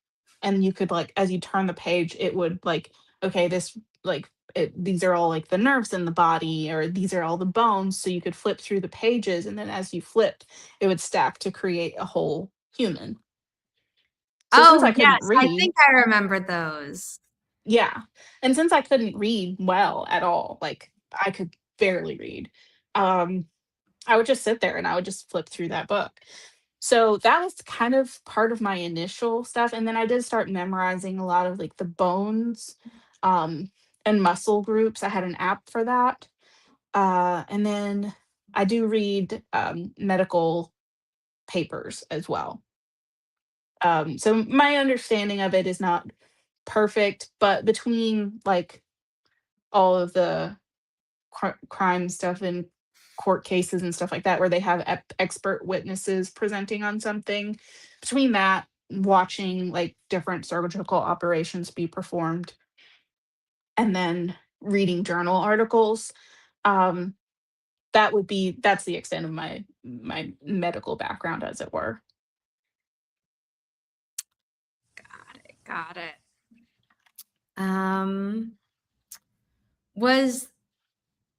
and you could like as you turn the page it would like, okay, this like these are all like the nerves in the body, or these are all the bones, so you could flip through the pages, and then as you flipped it would stack to create a whole human. So since Oh I couldn't yes, I read, think I remember those. yeah, and since I couldn't read well at all, like I could barely read, um I would just sit there and I would just flip through that book. So that was kind of part of my initial stuff, and then I did start memorizing a lot of, like, the bones, um, and muscle groups. I had an app for that, and then I do read, medical papers as well. So my understanding of it is not perfect, but between, like, all of the crime stuff and court cases and stuff like that where they have expert witnesses presenting on something, between that, watching like different surgical operations be performed, and then reading journal articles, um that's the extent of my medical background, as it were. Got it. Got it. Um, was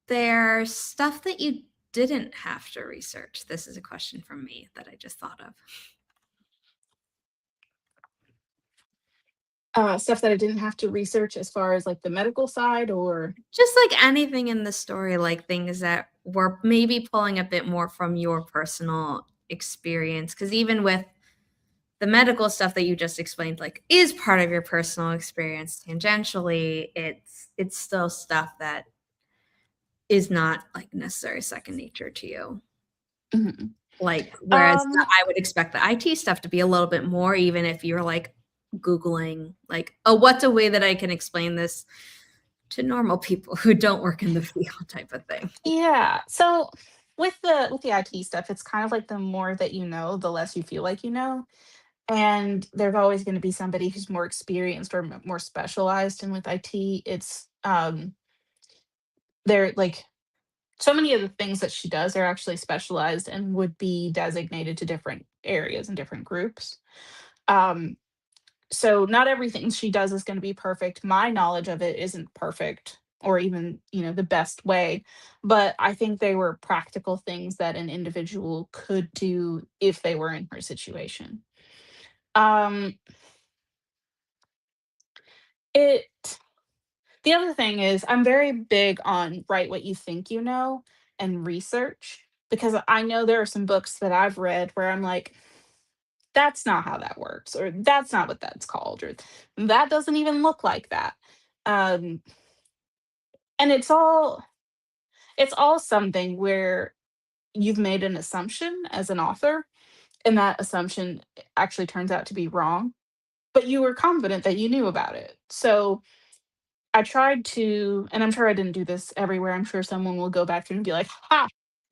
there stuff that you didn't have to research? This is a question from me that I just thought of. Stuff that I didn't have to research as far as like the medical side, or Just like anything in the story, like things that were maybe pulling a bit more from your personal experience. Because even with the medical stuff that you just explained, like is part of your personal experience tangentially, it's still stuff that is not like necessary second nature to you. Mhm. Like, whereas um I would expect the IT stuff to be a little bit more, even if you're like Googling, like, oh, what's a way that I can explain this to normal people who don't work in the field type of thing. yeah, so with the IT stuff, it's kind of like the more that you know, the less you feel like you know. And there's always going to be somebody who's more experienced or more specialized. And with IT, it's they're like so many of the things that she does are actually specialized and would be designated to different areas and different groups. Um, so not everything she does is going to be perfect. My knowledge of it isn't perfect or even, the best way, but I think they were practical things that an individual could do if they were in her situation. Um, it The other thing is I'm very big on write what you think you know and research, because I know there are some books that I've read where I'm like, that's not how that works, or that's not what that's called, or that doesn't even look like that. Um, and it's all something where you've made an assumption as an author, and that assumption actually turns out to be wrong, but you were confident that you knew about it. So I tried to, and I'm sure I didn't do this everywhere. I'm sure someone will go back through and be like, "Ha,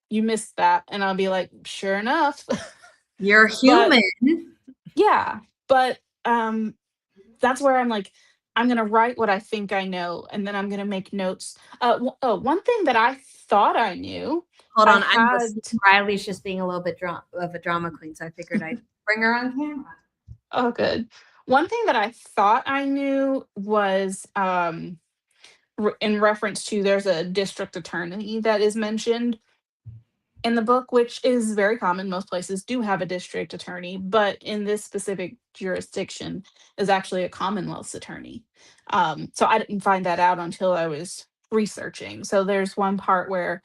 you missed that." And I'll be like, "Sure enough." You're But human. yeah, but that's where I'm like, I'm gonna write what I think I know, and then I'm gonna make notes. One thing that I thought I knew, Hold I on, I'm had. just Riley's just being a little bit of a drama queen, so I figured I'd bring her on camera. Oh, good. One thing that I thought I knew was in reference to there's a district attorney that is mentioned in the book, which is very common. Most places do have a district attorney, but in this specific jurisdiction is actually a Commonwealth's attorney. So I didn't find that out until I was researching. So there's one part where,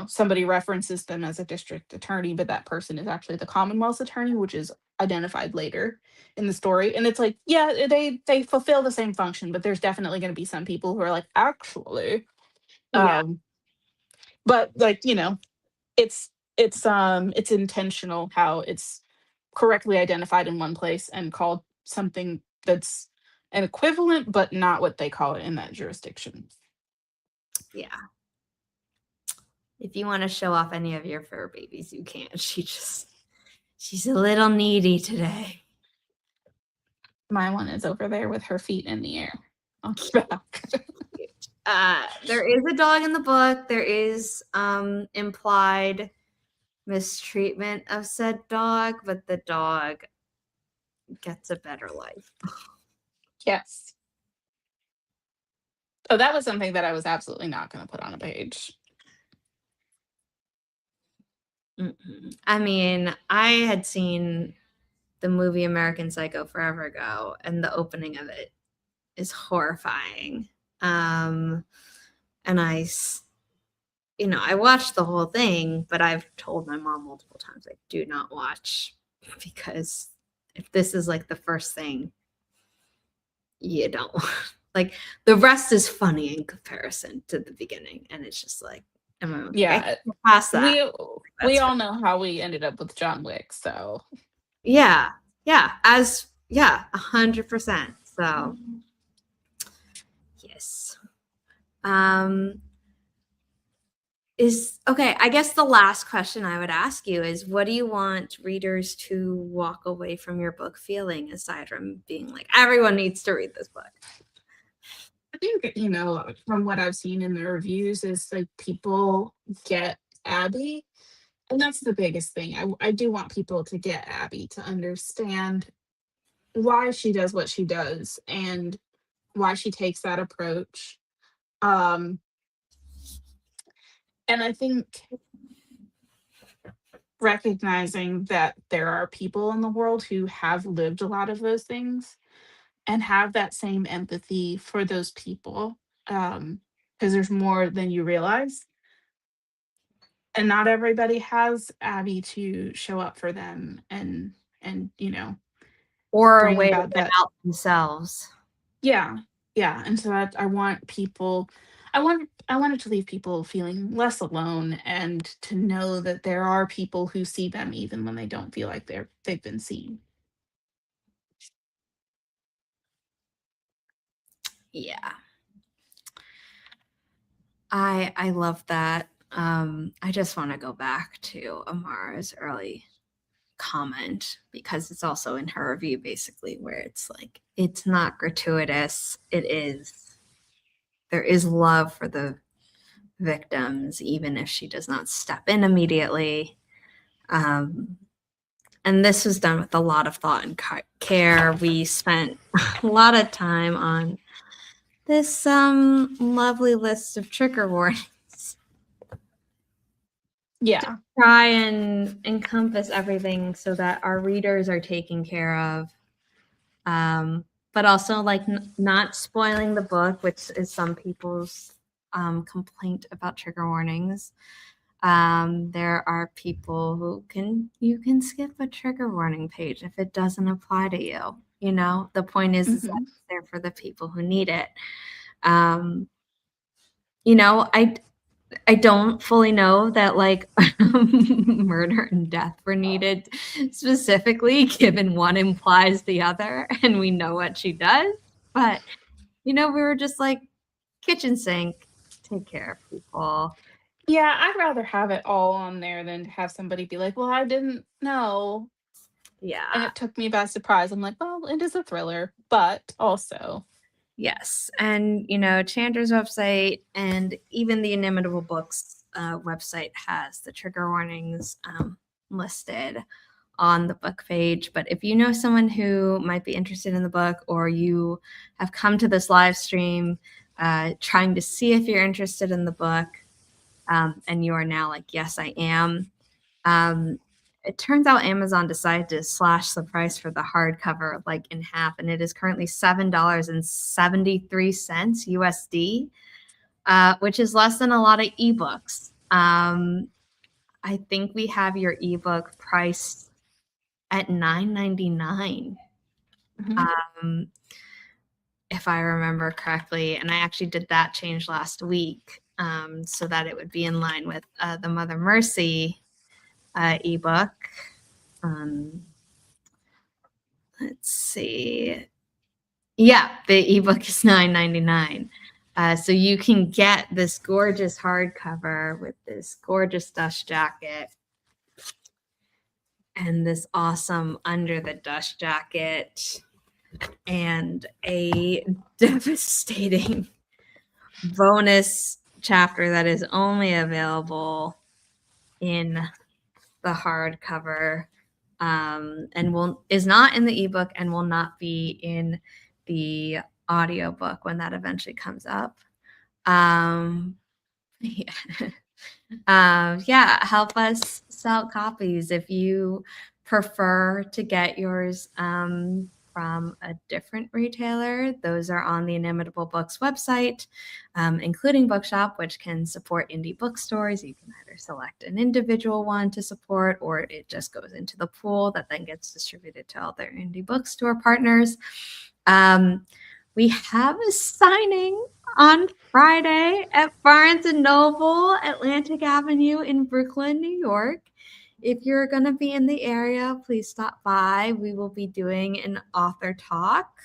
somebody references them as a district attorney, but that person is actually the Commonwealth's attorney, which is identified later in the story. And it's like, yeah, they fulfill the same function, but there's definitely going to be some people who are like, actually, Yeah. um, but like, it's intentional how it's correctly identified in one place and called something that's an equivalent but not what they call it in that jurisdiction. Yeah. If you want to show off any of your fur babies, you can. She's a little needy today. My one is over there with her feet in the air on her back. There is a dog in the book. There is implied mistreatment of said dog, but the dog gets a better life. Yes. Oh, that was something that I was absolutely not going to put on a page. I mean, I had seen the movie American Psycho forever ago, and the opening of it is horrifying. And I watched the whole thing, but I've told my mom multiple times, like, do not watch, because if this is like the first thing, you don't like, the rest is funny in comparison to the beginning, and it's just like, Yeah, past that. we all know how we ended up with John Wick, so Yeah, 100%. So yes. Is okay. I guess the last question I would ask you is, what do you want readers to walk away from your book feeling, aside from being like, everyone needs to read this book? I think, from what I've seen in the reviews is like people get Abby, and that's the biggest thing. I do want people to get Abby, to understand why she does what she does and why she takes that approach. Um, and I think recognizing that there are people in the world who have lived a lot of those things and have that same empathy for those people, because there's more than you realize. And not everybody has Abby to show up for them and Or a bring way to about get that. out themselves. Yeah. Yeah. And so I want people, I wanted to leave people feeling less alone and to know that there are people who see them even when they don't feel like they've been seen. Yeah. I love that. I just want to go back to Amara's early comment, because it's also in her review, basically, where it's like, it's not gratuitous. There is love for the victims, even if she does not step in immediately. And this was done with a lot of thought and care. We spent a lot of time on this lovely list of trigger warnings. Yeah. Try and encompass everything so that our readers are taken care of. But also, like, not spoiling the book, which is some people's complaint about trigger warnings. There are people who you can skip a trigger warning page if it doesn't apply to you. The point is that it's there for the people who need it. I I don't fully know that like murder and death were needed specifically, given one implies the other, and we know what she does. But we were just like kitchen sink, take care of people. Yeah, I'd rather have it all on there than to have somebody be like, "Well, I didn't know, and Yeah. it took me by surprise." I'm like, "Well, it is a thriller, but also." Yes. And, Chandra's website and even the Inimitable Books website has the trigger warnings listed on the book page. But if you know someone who might be interested in the book, or you have come to this live stream trying to see if you're interested in the book, and you are now like, yes, I am. It turns out Amazon decided to slash the price for the hardcover like in half, and it is currently $7.73 USD, which is less than a lot of ebooks. I think we have your ebook priced at $9.99. Mhm. Um, if I remember correctly, and I actually did that change last week, so that it would be in line with the Mother Mercy ebook. Let's see. Yeah, the ebook is $9.99. So you can get this gorgeous hardcover with this gorgeous dust jacket and this awesome under the dust jacket and a devastating bonus chapter that is only available in the hardcover, and is not in the ebook and will not be in the audiobook when that eventually comes up. Yeah. Yeah, help us sell copies if you prefer to get yours from a different retailer. Those are on the Inimitable Books website, including Bookshop, which can support indie bookstores. You can either select an individual one to support, or it just goes into the pool that then gets distributed to all their indie bookstore partners. We have a signing on Friday at Barnes & Noble, Atlantic Avenue in Brooklyn, New York. If you're going to be in the area, please stop by. We will be doing an author talk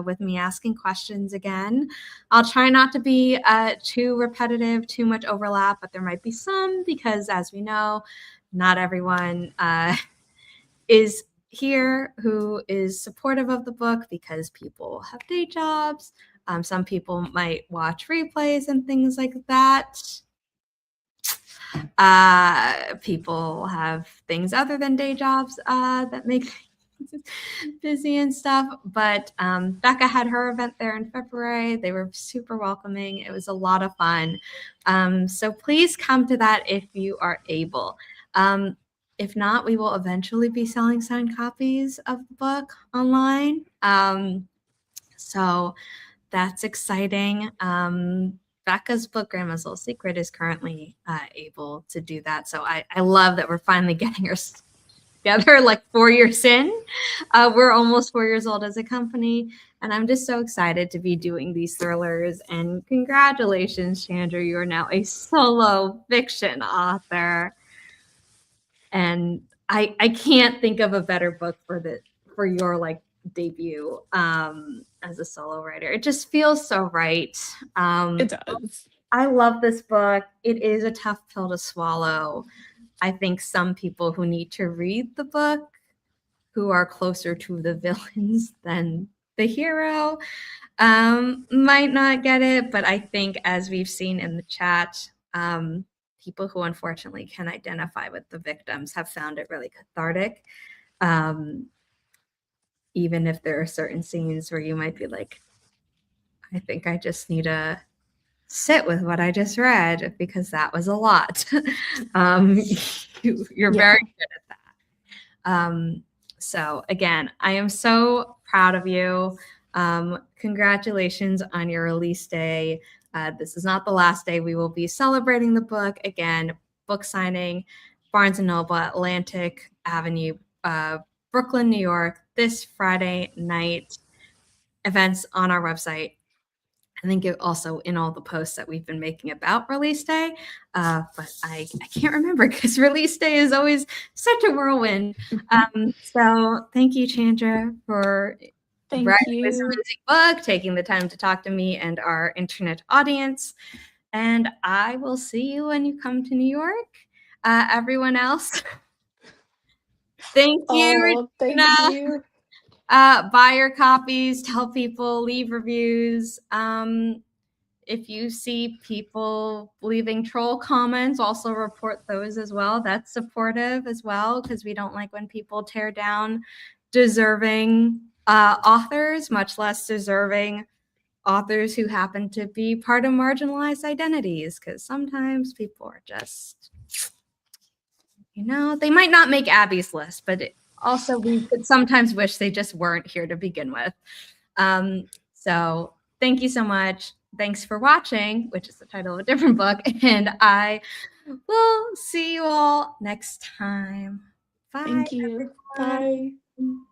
with me asking questions again. I'll try not to be too repetitive, too much overlap, but there might be some because, as we know, not everyone is here who is supportive of the book because people have day jobs. Some people might watch replays and things like that. People have things other than day jobs that make busy and stuff. But Becca had her event there in February. They were super welcoming. It was a lot of fun. So please come to that if you are able. If not, we will eventually be selling signed copies of the book online. So that's exciting. Becca's book, Grandma's Little Secret, is currently able to do that. So I love that we're finally getting her together like 4 years in. We're almost 4 years old as a company, and I'm just so excited to be doing these thrillers. And congratulations, Chandra, you are now a solo fiction author. And I can't think of a better book for your like debut as a solo writer. It just feels so right. It does. I love this book. It is a tough pill to swallow. I think some people who need to read the book, who are closer to the villains than the hero, might not get it. But I think, as we've seen in the chat, people who unfortunately can identify with the victims have found it really cathartic. Even if there are certain scenes where you might be like, I think I just need to sit with what I just read because that was a lot. um, you're Yeah. very good at that. So again, I am so proud of you. Congratulations on your release day. This is not the last day. We will be celebrating the book again. Book signing, Barnes & Noble, Atlantic Avenue, Brooklyn, New York, this Friday night. Events on our website. I think it also in all the posts that we've been making about release day, but I can't remember because release day is always such a whirlwind. So thank you, Chandra, for writing this amazing book, taking the time to talk to me and our internet audience. And I will see you when you come to New York. Everyone else, thank you. Thank you. Buy your copies, tell people, leave reviews. If you see people leaving troll comments, also report those as well. That's supportive as well, because we don't like when people tear down deserving authors, much less deserving authors who happen to be part of marginalized identities, because sometimes people are just, they might not make Abby's list, but also we could sometimes wish they just weren't here to begin with. So thank you so much. Thanks for watching, which is the title of a different book, and I will see you all next time. Bye. Thank you. Everyone. Bye.